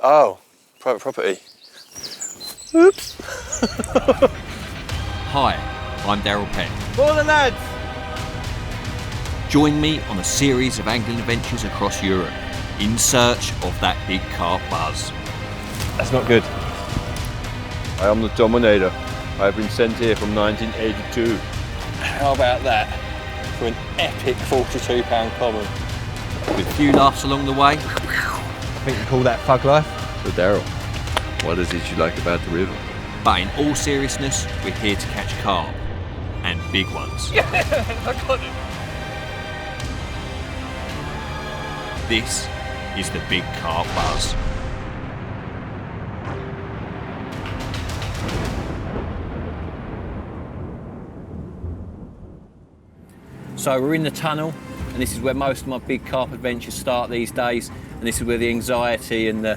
Oh, private property. Oops. Hi, I'm Darrell Peck. Morning, lads. Join me on a series of angling adventures across Europe in search of that big carp buzz. That's not good. I am the Dominator. I have been sent here from 1982. How about that for an epic 42-pound common? With a few laughs along the way. I think you call that thug life. So Darrell, what is it you like about the river? But in all seriousness, we're here to catch carp, and big ones. Yeah, I got it. This is the Big Carp Buzz. So we're in the tunnel, and this is where most of my big carp adventures start these days, and this is where the anxiety and the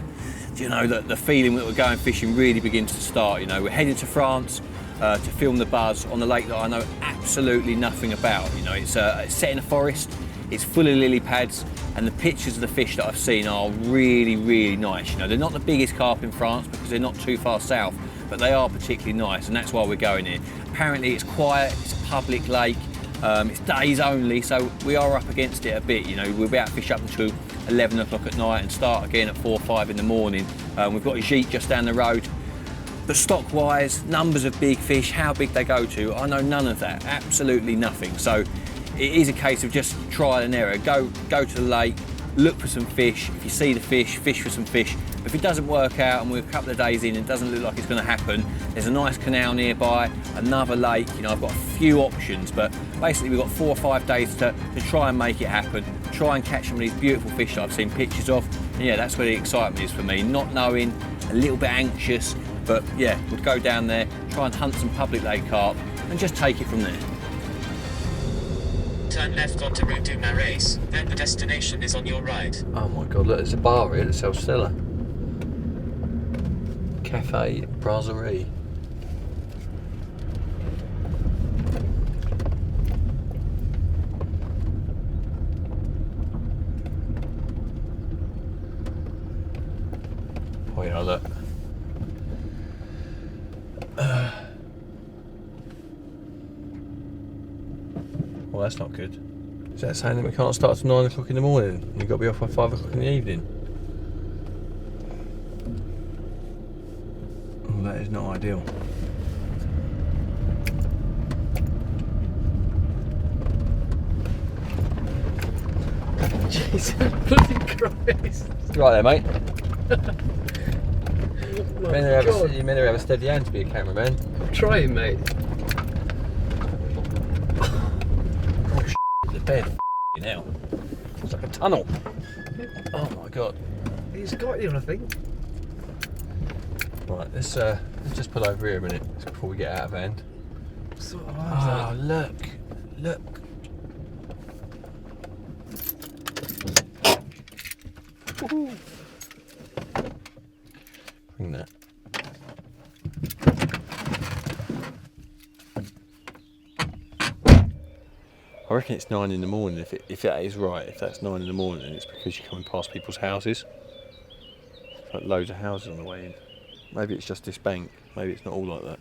feeling that we're going fishing really begins to start. You know, we're heading to France to film the buzz on the lake that I know absolutely nothing about. You know, it's set in a forest, it's full of lily pads, and the pictures of the fish that I've seen are really, really nice. You know, they're not the biggest carp in France because they're not too far south, but they are particularly nice, and that's why we're going here. Apparently it's quiet, it's a public lake, it's days only, so we are up against it a bit. You know, we'll be out to fish up until 11 o'clock at night and start again at 4 or 5 in the morning. We've got a jeet just down the road. But stock-wise, numbers of big fish, how big they go to, I know none of that, absolutely nothing. So it is a case of just trial and error. Go to the lake, look for some fish. If you see the fish, fish for some fish. But if it doesn't work out and we're a couple of days in and it doesn't look like it's going to happen, there's a nice canal nearby, another lake. You know, I've got a few options, but basically we've got 4 or 5 days to try and make it happen, try and catch some of these beautiful fish that I've seen pictures of. And yeah, that's where the excitement is for me. Not knowing, a little bit anxious, but yeah, we'd go down there, try and hunt some public lake carp and just take it from there. Turn left onto Route du Marais, then the destination is on your right. Oh my God, look, there's a bar here that sells Stella. Cafe Brasserie. Oh yeah, look. Well, that's not good. Is that saying that we can't start till 9 o'clock in the morning? You've got to be off by 5 o'clock in the evening? Oh, that is not ideal. Jesus bloody Christ. Right there, mate. Oh my You meant to have a steady hand to be a cameraman. I'm trying, mate. Oh, the bed. Now. It's like a tunnel. Oh my God. He's got you, I think. Right, let's just pull over here a minute before we get out of hand. Sort of Oh, look. Look. Woohoo. Bring that. I reckon it's 9 in the morning. If that is right, if that's 9 in the morning, it's because you're coming past people's houses. It's like loads of houses on the way in. Maybe it's just this bank. Maybe it's not all like that.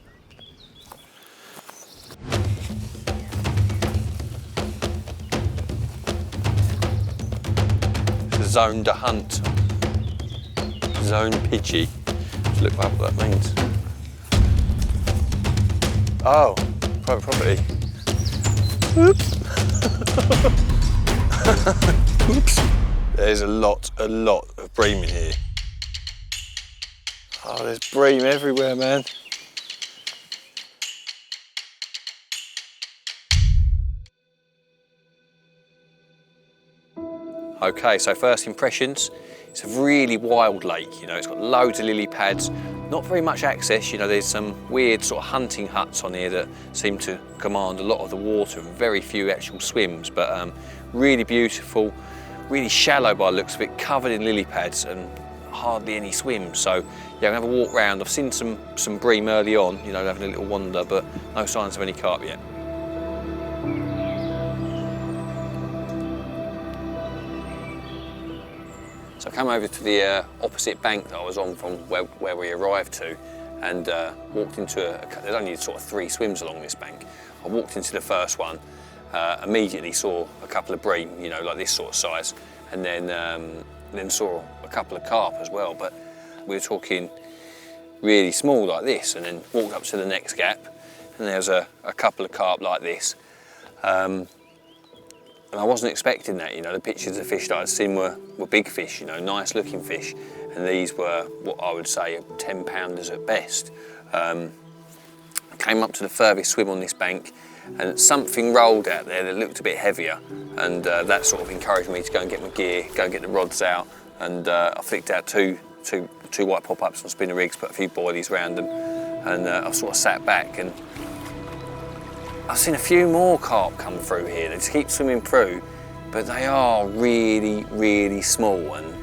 Zone to hunt. Zone Pidgey. Let's look up what that means. Oh, private property. Oops. Oops. There's a lot of bream in here. Oh, there's bream everywhere, man. Okay, so first impressions, it's a really wild lake, you know, it's got loads of lily pads, not very much access, you know, there's some weird sort of hunting huts on here that seem to command a lot of the water and very few actual swims, but really beautiful, really shallow by the looks of it, covered in lily pads and hardly any swims. So yeah, I'm gonna have a walk round. I've seen some bream early on, you know, having a little wander, but no signs of any carp yet. So came over to the opposite bank that I was on from where we arrived to, and walked into there's only sort of 3 swims along this bank. I walked into the first one, immediately saw a couple of bream, you know, like this sort of size, and then saw a couple of carp as well, but we were talking really small like this, and then walked up to the next gap, and there was a couple of carp like this. And I wasn't expecting that, you know, the pictures of fish that I'd seen were big fish, you know, nice looking fish, and these were what I would say 10-pounders at best. I came up to the furthest swim on this bank, and something rolled out there that looked a bit heavier, and that sort of encouraged me to go and get my gear, go and get the rods out, and I flicked out two white pop-ups on spinner rigs, put a few boilies around them, and I sort of sat back, and I've seen a few more carp come through here. They just keep swimming through, but they are really, really small, and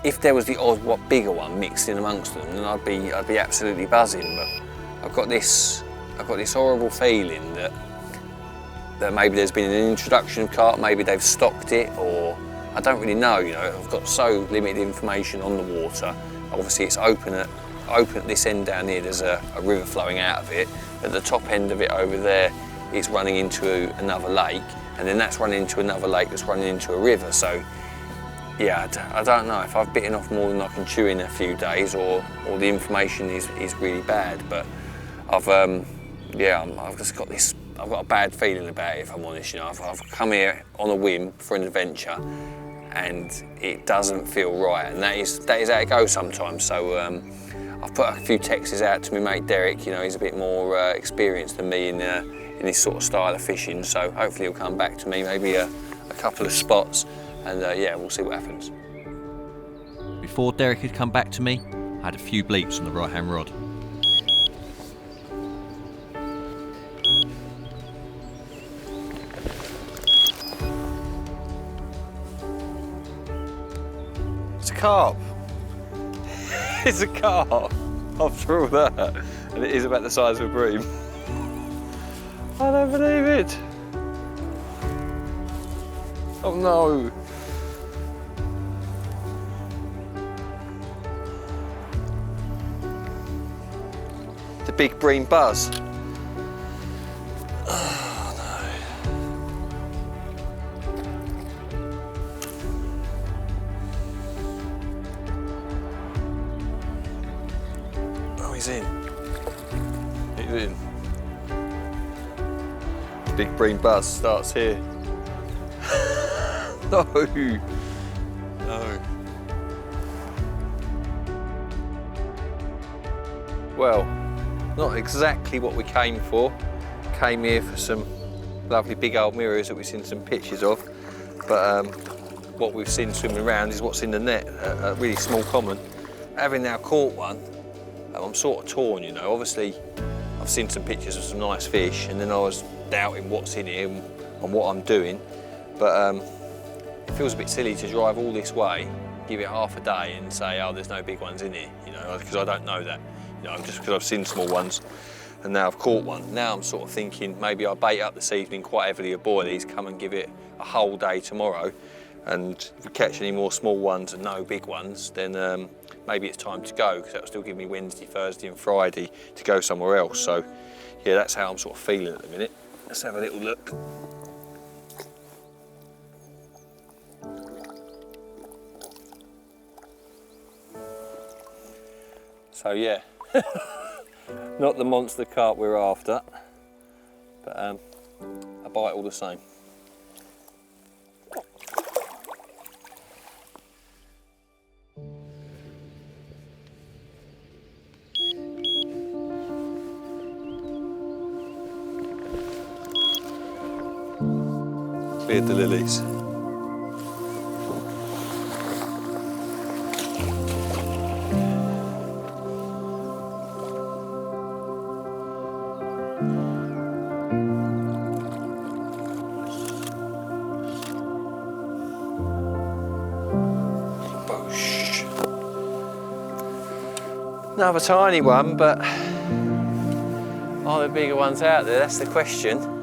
if there was the odd bigger one mixed in amongst them, then I'd be absolutely buzzing. But I've got this horrible feeling that maybe there's been an introduction of carp, maybe they've stocked it, or I don't really know. You know, I've got so limited information on the water. Obviously, it's open at this end down here. There's a river flowing out of it. At the top end of it over there, it's running into another lake, and then that's running into another lake that's running into a river. So, yeah, I don't know if I've bitten off more than I can chew in a few days, or the information is really bad. But I've just got this. I've got a bad feeling about it, if I'm honest. You know, I've come here on a whim for an adventure, and it doesn't feel right, and that is how it goes sometimes. So I've put a few texts out to my mate Derek. You know, he's a bit more experienced than me in this sort of style of fishing, so hopefully he'll come back to me, maybe a couple of spots, and yeah, we'll see what happens. Before Derek had come back to me, I had a few bleeps on the right hand rod. It's a carp. It's a carp after all that, and it is about the size of a bream. I don't believe it. Oh no. The Big Carp Buzz. Oh no. Oh, he's in. He's in. Big Carp Buzz starts here. No. No. Well, not exactly what we came for. Came here for some lovely big old mirrors that we've seen some pictures of, but what we've seen swimming around is what's in the net, a really small common. Having now caught one, I'm sort of torn, you know. Obviously, I've seen some pictures of some nice fish, and then I was doubting what's in here and what I'm doing, but it feels a bit silly to drive all this way, give it half a day and say, oh, there's no big ones in here, you know, because I don't know that, you know, just because I've seen small ones and now I've caught one. Now I'm sort of thinking maybe I'll bait up this evening quite heavily of boilies, come and give it a whole day tomorrow, and if we catch any more small ones and no big ones, then maybe it's time to go, because that'll still give me Wednesday, Thursday and Friday to go somewhere else. So yeah, that's how I'm sort of feeling at the minute. Let's have a little look. So yeah, not the monster carp we're after, but a bite all the same. Cleared the lilies. Boosh. Another tiny one, but are there bigger ones out there? That's the question.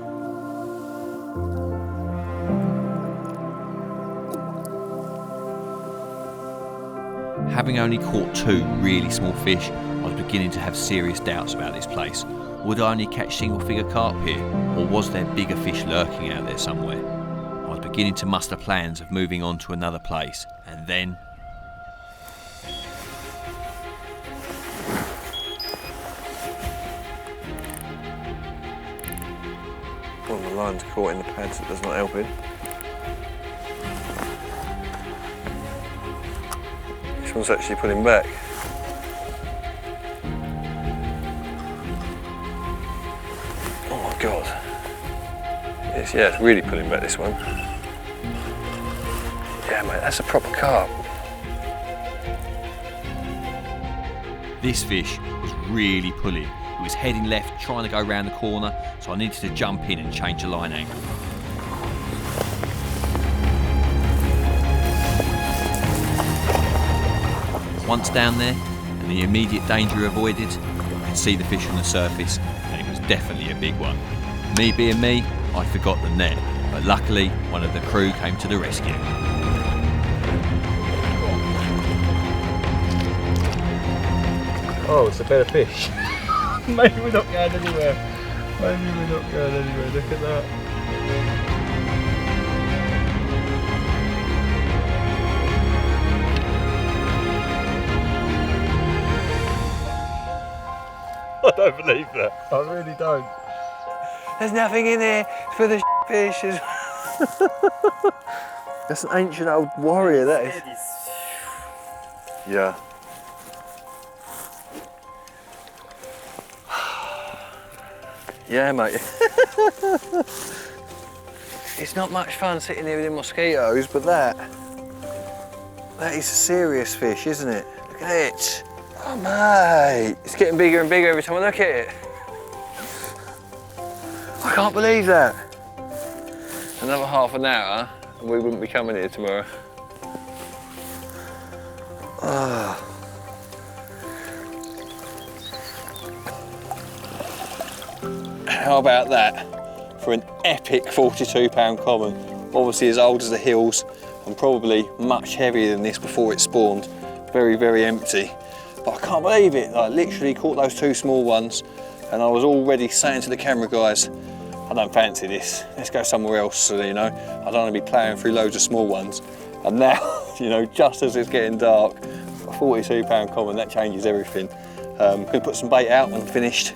Having only caught 2 really small fish, I was beginning to have serious doubts about this place. Would I only catch single-figure carp here, or was there bigger fish lurking out there somewhere? I was beginning to muster plans of moving on to another place, and then... Oh, the line's caught in the pads, it does not help it. This one's actually pulling back. Oh my god. Yeah, it's really pulling back, this one. Yeah mate, that's a proper carp. This fish was really pulling. It was heading left, trying to go round the corner, so I needed to jump in and change the line angle. Once down there, and the immediate danger avoided, I could see the fish on the surface, and it was definitely a big one. Me being me, I forgot the net, but luckily one of the crew came to the rescue. Oh, it's a better fish. Maybe we're not going anywhere. Maybe we're not going anywhere. Look at that. I don't believe that. I really don't. There's nothing in there for the fish. That's an ancient old warrior, that is. Yeah. Yeah, mate. It's not much fun sitting here with the mosquitoes, but that is a serious fish, isn't it? Look at it. Oh, mate. It's getting bigger and bigger every time I look at it. I can't believe that. Another half an hour and we wouldn't be coming here tomorrow. Oh. How about that for an epic 42-pound common? Obviously as old as the hills and probably much heavier than this before it spawned. Very, very empty. But I can't believe it. I literally caught those 2 small ones and I was already saying to the camera guys, I don't fancy this. Let's go somewhere else. So, you know, I don't want to be ploughing through loads of small ones. And now, you know, just as it's getting dark, a 42-pound common, that changes everything. I'm going to put some bait out when I'm finished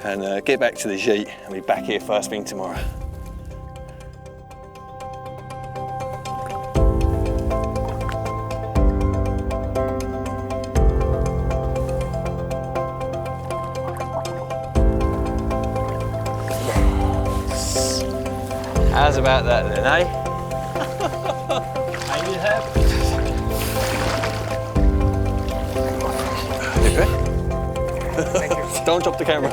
and get back to the gîte and be back here first thing tomorrow. How's about that then, eh? How you have? Thank you. Don't drop the camera.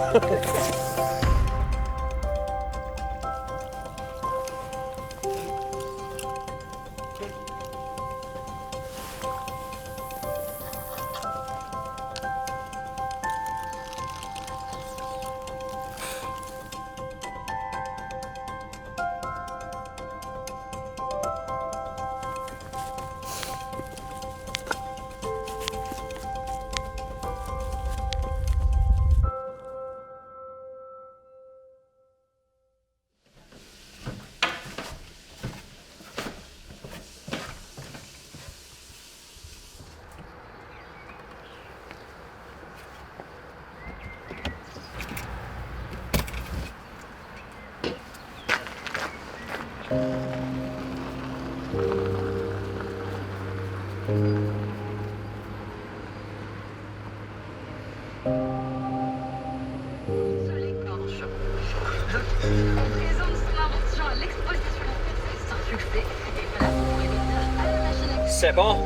C'est bon.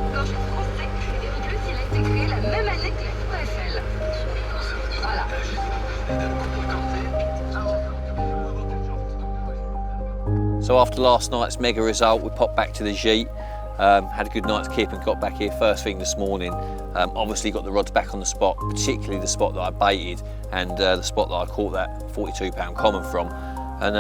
So after last night's mega result, we popped back to the gîte, had a good night's keep and got back here first thing this morning. Obviously got the rods back on the spot, particularly the spot that I baited and the spot that I caught that 42-pound common from. And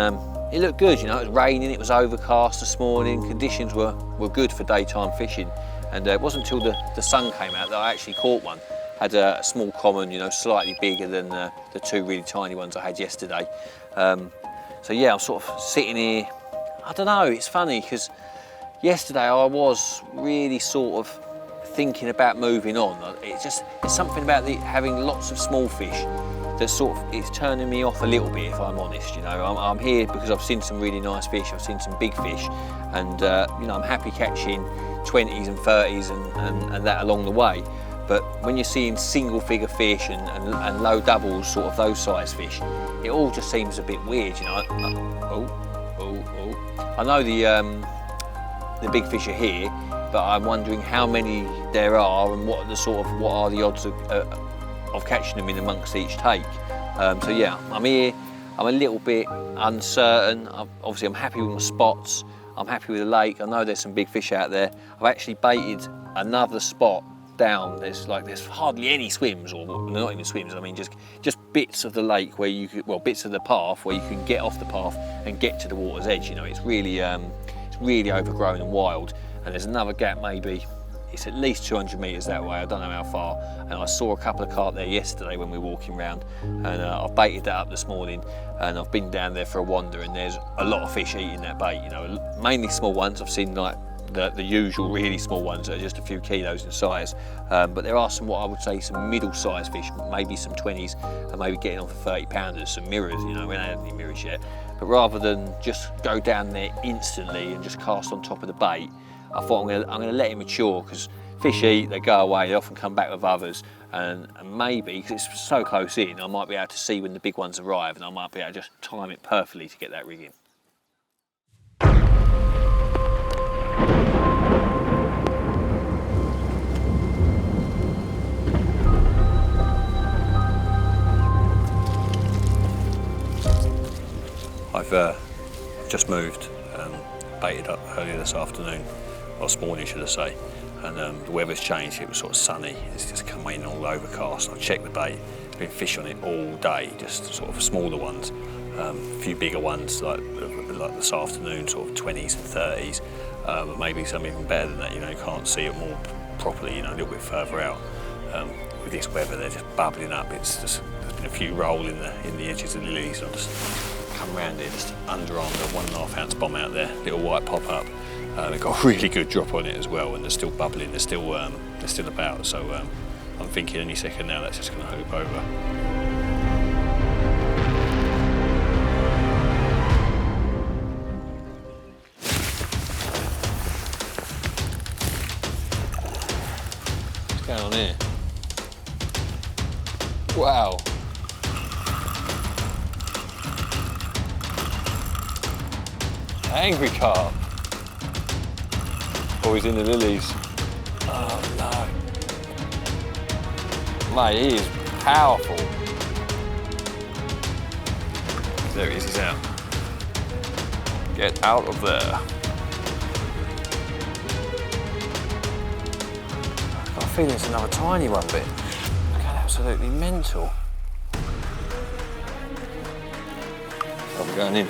it looked good, you know, it was raining, it was overcast this morning, conditions were good for daytime fishing. And it wasn't until the sun came out that I actually caught one. Had a small common, you know, slightly bigger than the two really tiny ones I had yesterday. So yeah, I'm sort of sitting here. I don't know, it's funny because yesterday I was really sort of thinking about moving on. It's something about having lots of small fish that sort of, it's turning me off a little bit, if I'm honest. You know, I'm here because I've seen some really nice fish, I've seen some big fish, and you know, I'm happy catching 20s and 30s and that along the way. But when you're seeing single figure fish and low doubles, sort of those size fish, it all just seems a bit weird, you know. I know the big fish are here, but I'm wondering how many there are and what are the odds of catching them in amongst each take. So yeah, I'm here. I'm a little bit uncertain. Obviously, I'm happy with my spots. I'm happy with the lake. I know there's some big fish out there. I've actually baited another spot down. There's hardly any swims, or not even swims. I mean, just bits of the lake where you could, well, bits of the path where you can get off the path and get to the water's edge. You know, it's really overgrown and wild. And there's another gap, maybe it's at least 200 metres that way. I don't know how far. And I saw a couple of carp there yesterday when we were walking around, and I've baited that up this morning. And I've been down there for a wander, and there's a lot of fish eating that bait. You know, mainly small ones. I've seen like the usual really small ones that are just a few kilos in size, but there are some, what I would say, some middle-sized fish, maybe some 20s, and maybe getting on for 30 pounders, some mirrors. You know, we don't have any mirrors yet. But rather than just go down there instantly and just cast on top of the bait, I thought I'm going to let it mature, because fish eat, they go away, they often come back with others, and maybe, because it's so close in, I might be able to see when the big ones arrive, and I might be able to just time it perfectly to get that rig in. I've just moved, baited up earlier this afternoon, or this morning should I say, and the weather's changed. It was sort of sunny, it's just come in all overcast. I checked the bait, been fish on it all day, just sort of smaller ones, a few bigger ones like this afternoon, sort of 20s and 30s, but maybe some even better than that. You know, you can't see it more properly, you know, a little bit further out. With this weather, they're just bubbling up. It's just, there's been a few roll in the edges of the lilies. I just come round here, just underarm the 1.5 ounce bomb out there, little white pop up. It got a really good drop on it as well, and they're still bubbling. They're still about. So I'm thinking any second now that's just going to hoop over. What's going on here? Wow. Angry carp. Oh, he's in the lilies. Oh no. Mate, he is powerful. There he is, he's out. Get out of there. I've got a feeling it's another tiny one, but God, absolutely mental. I'm going in.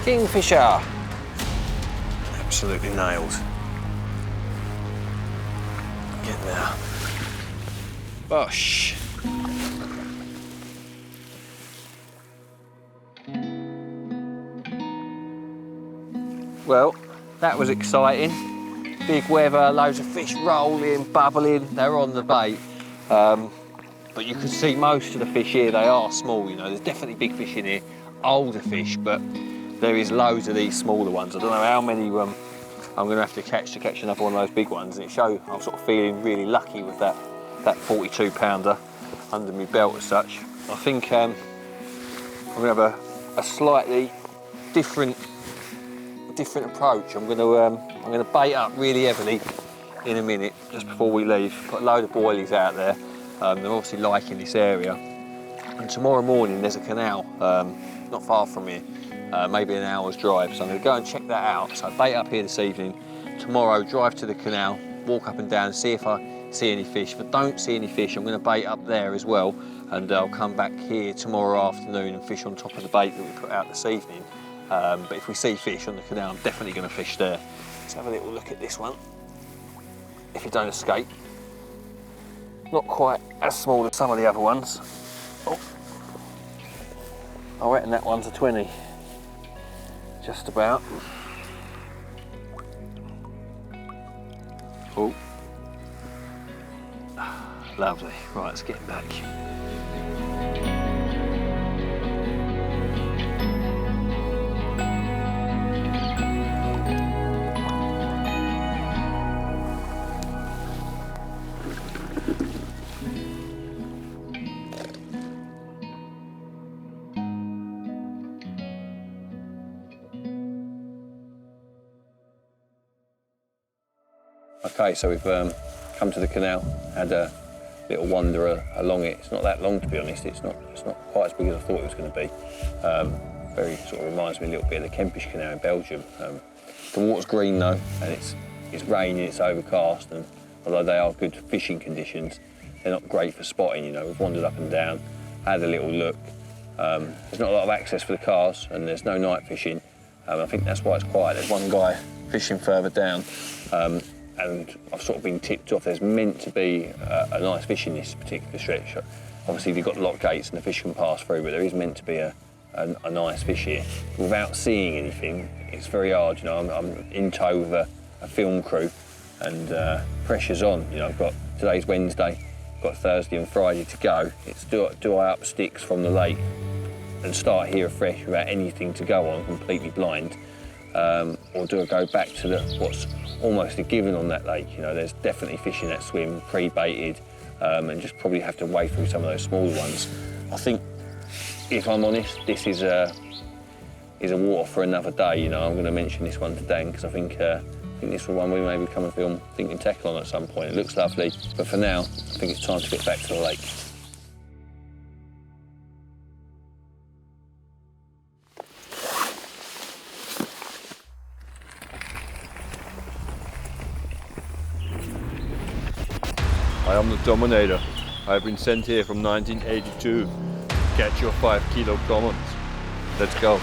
Kingfisher. Absolutely nailed. Get there. Bosh. Well, that was exciting. Big weather, loads of fish rolling, bubbling. They're on the bait. But you can see most of the fish here, they are small, you know. There's definitely big fish in here, older fish, but there is loads of these smaller ones. I don't know how many I'm going to have to catch another one of those big ones. And it shows I'm sort of feeling really lucky with that 42 pounder under my belt as such. I think I'm going to have a slightly different approach. I'm gonna bait up really heavily in a minute, just before we leave. Got a load of boilies out there. They're obviously liking this area. And tomorrow morning there's a canal not far from here, maybe an hour's drive. So I'm gonna go and check that out. So I bait up here this evening. Tomorrow, drive to the canal, walk up and down, see if I see any fish. If I don't see any fish, I'm gonna bait up there as well. And I'll come back here tomorrow afternoon and fish on top of the bait that we put out this evening. But if we see fish on the canal, I'm definitely gonna fish there. Let's have a little look at this one. If it don't escape. Not quite as small as some of the other ones. Oh. I reckon that one's a 20. Just about. Oh. Lovely. Right, let's get back. Okay, so we've come to the canal, had a little wander along it. It's not that long, to be honest. It's not quite as big as I thought it was going to be. Very sort of reminds me a little bit of the Kempish Canal in Belgium. The water's green though, and it's raining, it's overcast, and although they are good fishing conditions, they're not great for spotting. You know, we've wandered up and down, had a little look. There's not a lot of access for the cars, and there's no night fishing. I think that's why it's quiet. There's one guy fishing further down. And I've sort of been tipped off. There's meant to be a nice fish in this particular stretch. Obviously, you've got the lock gates and the fish can pass through, but there is meant to be a nice fish here. Without seeing anything, it's very hard. You know, I'm in tow with a film crew, and pressure's on. You know, today's Wednesday, got Thursday and Friday to go. It's do I up sticks from the lake and start here afresh without anything to go on, completely blind, or do I go back to what's almost a given on that lake? You know, there's definitely fish in that swim, pre-baited, and just probably have to wade through some of those smaller ones. I think, if I'm honest, this is a water for another day. You know, I'm going to mention this one to Dan because I think this is one we maybe come and film thinking tackle on at some point. It looks lovely, but for now, I think it's time to get back to the lake. I am the Dominator. I've been sent here from 1982 to catch your 5 kilo commons. Let's go.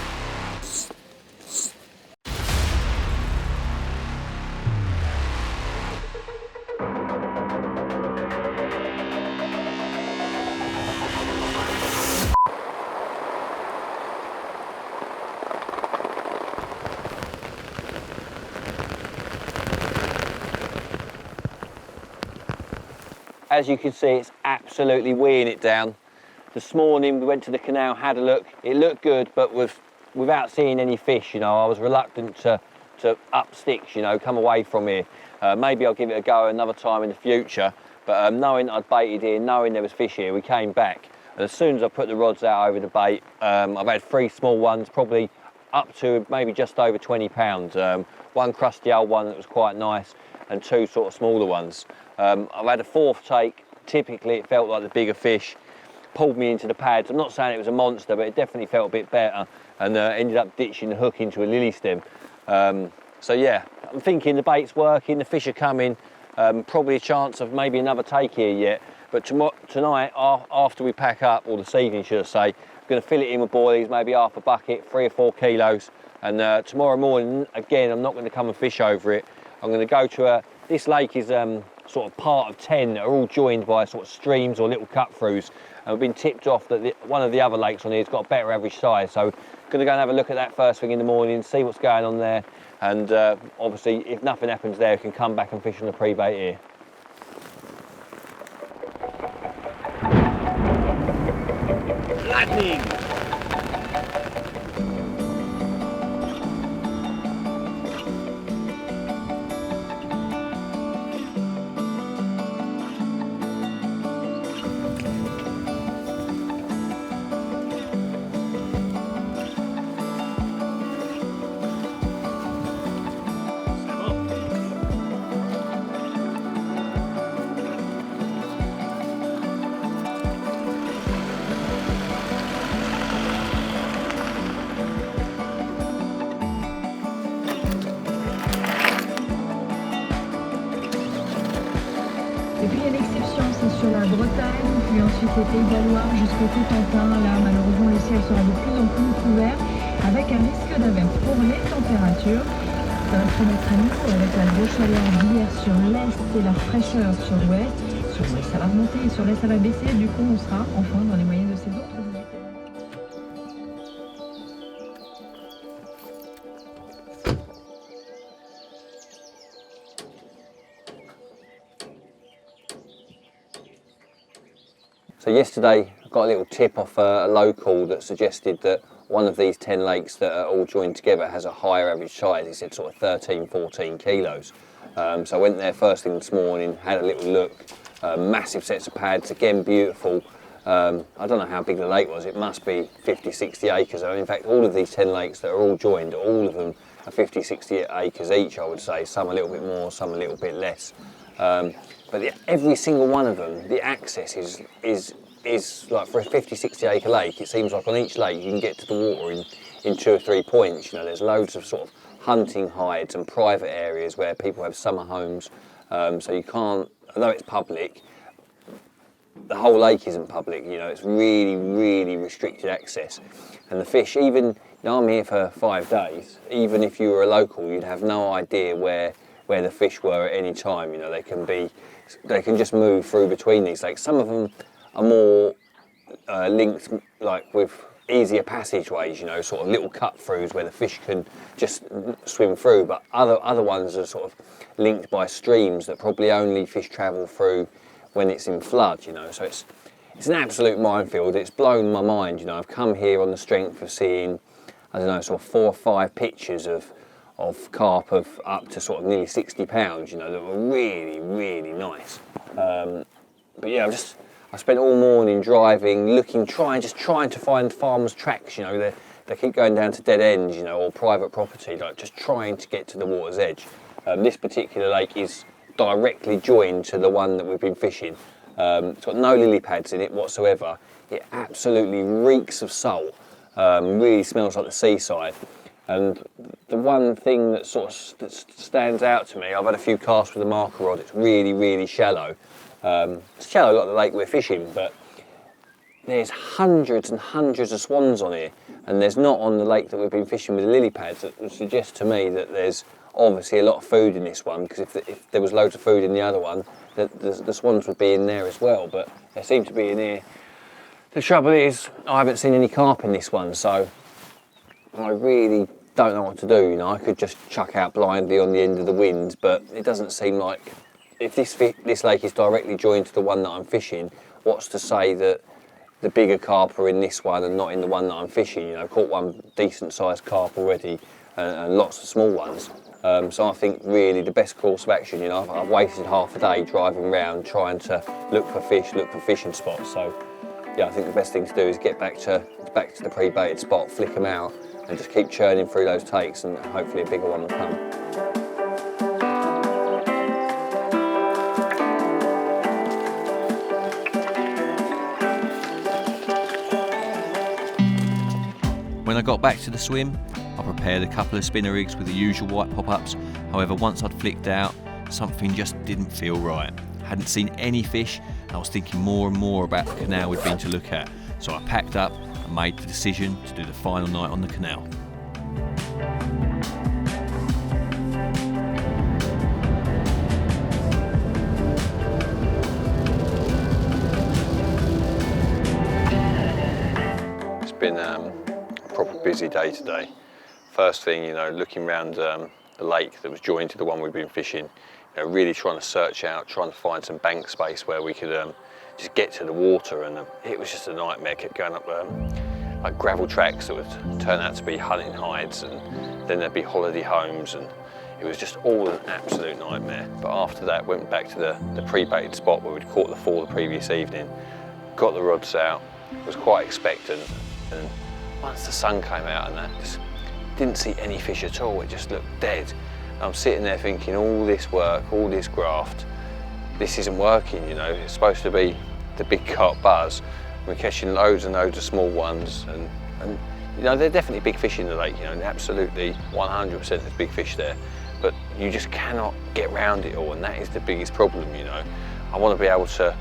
As you can see, it's absolutely weighing it down. This morning we went to the canal, had a look. It looked good, but without seeing any fish, you know, I was reluctant to up sticks, you know, come away from here. Maybe I'll give it a go another time in the future, but knowing I'd baited here, knowing there was fish here, we came back. And as soon as I put the rods out over the bait, I've had 3 small ones, probably up to maybe just over 20 pounds. One crusty old one that was quite nice, and 2 sort of smaller ones. I've had a 4th take. Typically it felt like the bigger fish pulled me into the pads. I'm not saying it was a monster, but it definitely felt a bit better, and ended up ditching the hook into a lily stem. So yeah, I'm thinking the bait's working, the fish are coming, probably a chance of maybe another take here yet, but tonight, after we pack up, or this evening should I say, I'm going to fill it in with boilies, maybe half a bucket, 3 or 4 kilos, and tomorrow morning, again, I'm not going to come and fish over it. I'm going to go to this lake is sort of part of 10 that are all joined by sort of streams or little cut-throughs, and we've been tipped off that one of the other lakes on here has got a better average size, so going to go and have a look at that first thing in the morning, see what's going on there, and obviously if nothing happens there, we can come back and fish on the pre-bait here. Lightning! Et puis il y a l'exception, c'est sur la Bretagne, puis ensuite les Pays de la Loire jusqu'au Cotentin. Là, malheureusement, le ciel sera de plus en plus couvert avec un risque d'averse. Pour les températures, ça va se remettre à niveau avec la grosse chaleur d'hier sur l'est et la fraîcheur sur l'ouest. Sur l'ouest, ça va remonter et sur l'est, ça va baisser. Du coup, on sera enfin dans les moyennes de ces autres unités. So yesterday I got a little tip off a local that suggested that one of these 10 lakes that are all joined together has a higher average size. He said sort of 13, 14 kilos. So I went there first thing this morning, had a little look, massive sets of pads, again beautiful. I don't know how big the lake was, it must be 50, 60 acres. In fact, all of these 10 lakes that are all joined, all of them are 50, 60 acres each, I would say. Some a little bit more, some a little bit less. But every single one of them, the access is like, for a 50, 60 acre lake, it seems like on each lake you can get to the water in 2 or 3 points. You know, there's loads of sort of hunting hides and private areas where people have summer homes. So you can't, although it's public, the whole lake isn't public, you know, it's really, really restricted access. And the fish, even, you know, I'm here for 5 days, even if you were a local, you'd have no idea where the fish were at any time. You know, they can just move through between these lakes. Some of them are more linked, like with easier passageways, you know, sort of little cut throughs where the fish can just swim through, but other ones are sort of linked by streams that probably only fish travel through when it's in flood, you know. So it's an absolute minefield. It's blown my mind, you know. I've come here on the strength of seeing, I don't know, sort of 4 or 5 pictures of carp of up to sort of nearly 60 pounds, you know, that were really, really nice. But yeah, I spent all morning driving, looking, trying to find farmers' tracks, you know. They keep going down to dead ends, you know, or private property, like just trying to get to the water's edge. This particular lake is directly joined to the one that we've been fishing. It's got no lily pads in it whatsoever. It absolutely reeks of salt, really smells like the seaside. And the one thing that that stands out to me, I've had a few casts with a marker rod. It's really, really shallow. It's shallow like the lake we're fishing, but there's hundreds and hundreds of swans on here, and there's not on the lake that we've been fishing with the lily pads. That would suggest to me that there's obviously a lot of food in this one, because if there was loads of food in the other one, the swans would be in there as well, but they seem to be in here. The trouble is, I haven't seen any carp in this one, so I really don't know what to do. You know, I could just chuck out blindly on the end of the wind, but it doesn't seem like, if this lake is directly joined to the one that I'm fishing, what's to say that the bigger carp are in this one and not in the one that I'm fishing? You know, I've caught one decent sized carp already and lots of small ones. So I think really the best course of action, you know, I've wasted half a day driving around trying to look for fishing spots. So yeah, I think the best thing to do is get back to the pre-baited spot, flick them out, and just keep churning through those takes, and hopefully a bigger one will come. When I got back to the swim, I prepared a couple of spinner rigs with the usual white pop-ups. However, once I'd flicked out, something just didn't feel right. I hadn't seen any fish, and I was thinking more and more about the canal we'd been to look at. So I packed up and made the decision to do the final night on the canal. It's been a proper busy day today. First thing, you know, looking around the lake that was joined to the one we've been fishing, you know, really trying to search out, trying to find some bank space where we could just get to the water, and it was just a nightmare. Kept going up like gravel tracks that would turn out to be hunting hides, and then there'd be holiday homes, and it was just all an absolute nightmare. But after that, went back to the pre-baited spot where we'd caught the 4 the previous evening, got the rods out, was quite expectant, and once the sun came out and that, just didn't see any fish at all. It just looked dead. And I'm sitting there thinking, all this work, all this graft, this isn't working, you know. It's supposed to be the Big Carp Buzz. We're catching loads and loads of small ones, and you know, there are definitely big fish in the lake, you know, and absolutely 100% there's big fish there, but you just cannot get round it all, and that is the biggest problem, you know. I want to be able to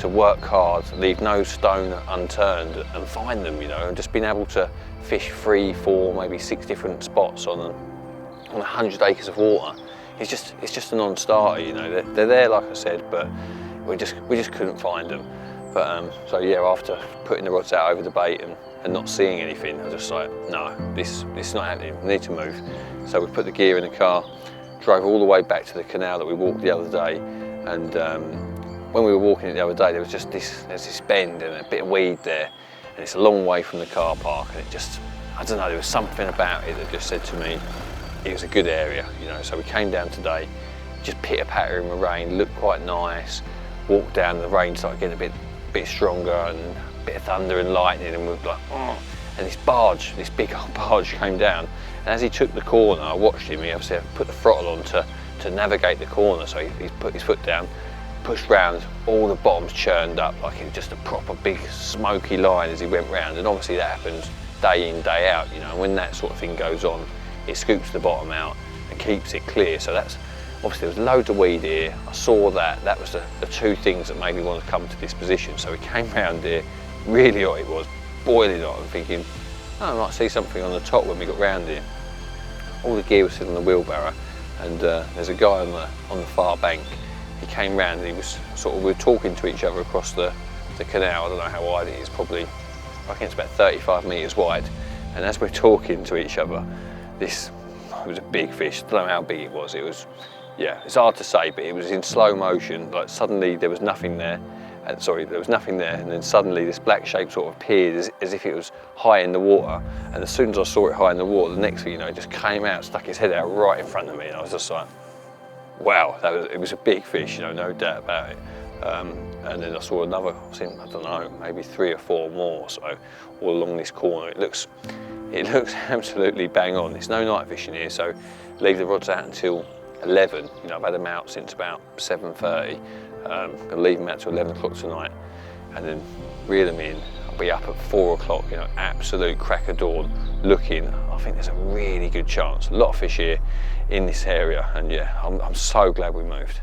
work hard, leave no stone unturned and find them, you know, and just being able to fish 3, 4, maybe 6 different spots on 100 acres of water. It's just a non-starter, you know. They're there, like I said, but we just couldn't find them. But so yeah, after putting the rods out over the bait and not seeing anything, I was just like, no, this is not happening. We need to move. So we put the gear in the car, drove all the way back to the canal that we walked the other day, and when we were walking it the other day, there was just there's this bend and a bit of weed there, and it's a long way from the car park, and it just, I don't know, there was something about it that just said to me it was a good area, you know. So we came down today, just pitter-patter in the rain, looked quite nice, walked down, the rain started getting a bit stronger and a bit of thunder and lightning, and we were like, oh. And this big old barge came down, and as he took the corner, I watched him, he obviously put the throttle on to navigate the corner, so he put his foot down, pushed round, all the bottoms churned up like it was just a proper big smoky line as he went round. And obviously that happens day in, day out, you know. When that sort of thing goes on, it scoops the bottom out and keeps it clear. So that's, obviously there was loads of weed here. I saw that was the 2 things that made me want to come to this position. So we came round here, really hot it was, boiling hot, and thinking, oh, I might see something on the top when we got round here. All the gear was sitting on the wheelbarrow, and there's a guy on the far bank. He came round and he was we were talking to each other across the canal. I don't know how wide it is, probably, I reckon it's about 35 metres wide. And as we're talking to each other, it was a big fish. I don't know how big it was. It was, yeah, it's hard to say, but it was in slow motion. Like suddenly there was nothing there. There was nothing there, and then suddenly this black shape sort of appeared as if it was high in the water. And as soon as I saw it high in the water, the next thing you know, it just came out, stuck his head out right in front of me, and I was just like, wow, it was a big fish, you know, no doubt about it. And then I saw another, I don't know, maybe 3 or 4 more, so all along this corner. It looks absolutely bang on. There's no night fishing here, so leave the rods out until 11. You know, I've had them out since about 7:30. I'll leave them out till 11 o'clock tonight, and then reel them in. I'll be up at 4 o'clock, you know, absolute crack of dawn, looking. I think there's a really good chance. A lot of fish here in this area, and yeah, I'm so glad we moved.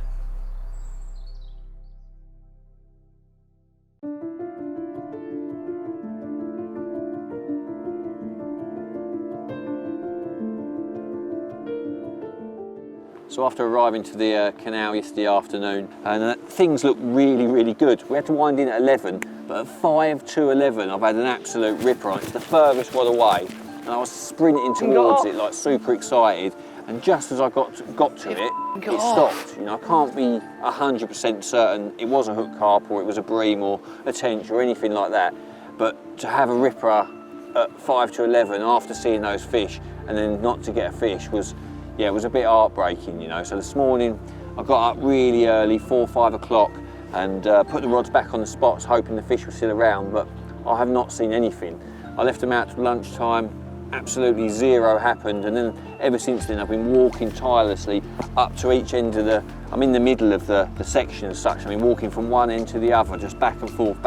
So after arriving to the canal yesterday afternoon, and things look really, really good. We had to wind in at 11, but at 5 to 11, I've had an absolute ripper on it. It's the furthest one away, and I was sprinting towards it, like super excited. And just as I got to it, it stopped. You know, I can't be 100% certain it was a hook carp or it was a bream or a tench or anything like that. But to have a ripper at 5 to 11 after seeing those fish and then not to get a fish was, yeah, it was a bit heartbreaking, you know. So this morning I got up really early, 4, 5 o'clock, and put the rods back on the spots, hoping the fish were still around, but I have not seen anything. I left them out till lunchtime, absolutely zero happened, and then ever since then I've been walking tirelessly up to each end of I'm in the middle of the section as such. I've been walking from one end to the other, just back and forth,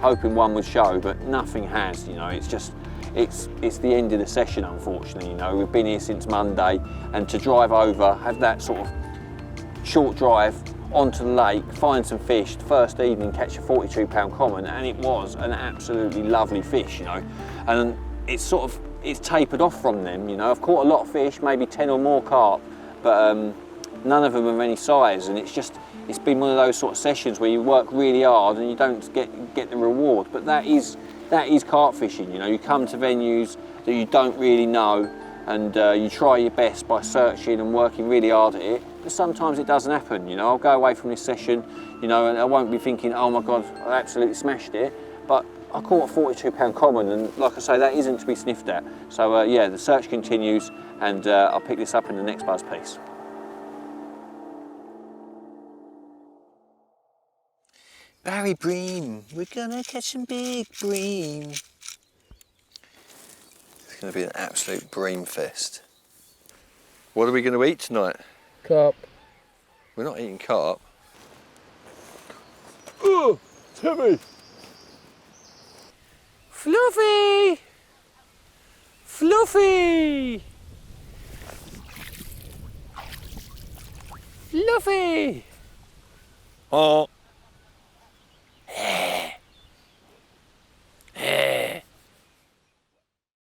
hoping one would show, but nothing has, you know. It's just, it's the end of the session, unfortunately, you know. We've been here since Monday, and to drive over, have that sort of short drive onto the lake, find some fish, the first evening catch a 42-pound common, and it was an absolutely lovely fish, you know. And it's tapered off from them, you know. I've caught a lot of fish, maybe 10 or more carp, but none of them of any size, and it's been one of those sort of sessions where you work really hard and you don't get the reward. But that is carp fishing, you know. You come to venues that you don't really know, and you try your best by searching and working really hard at it, but sometimes it doesn't happen, you know. I'll go away from this session, you know, and I won't be thinking, oh my God, I absolutely smashed it, but I caught a 42-pound common, and like I say, that isn't to be sniffed at. So yeah, the search continues, and I'll pick this up in the next buzz piece. Barry bream, we're gonna catch some big bream. It's going to be an absolute bream fest. What are we going to eat tonight? Carp. We're not eating carp. Oh, Timmy! Fluffy! Fluffy! Fluffy! Oh.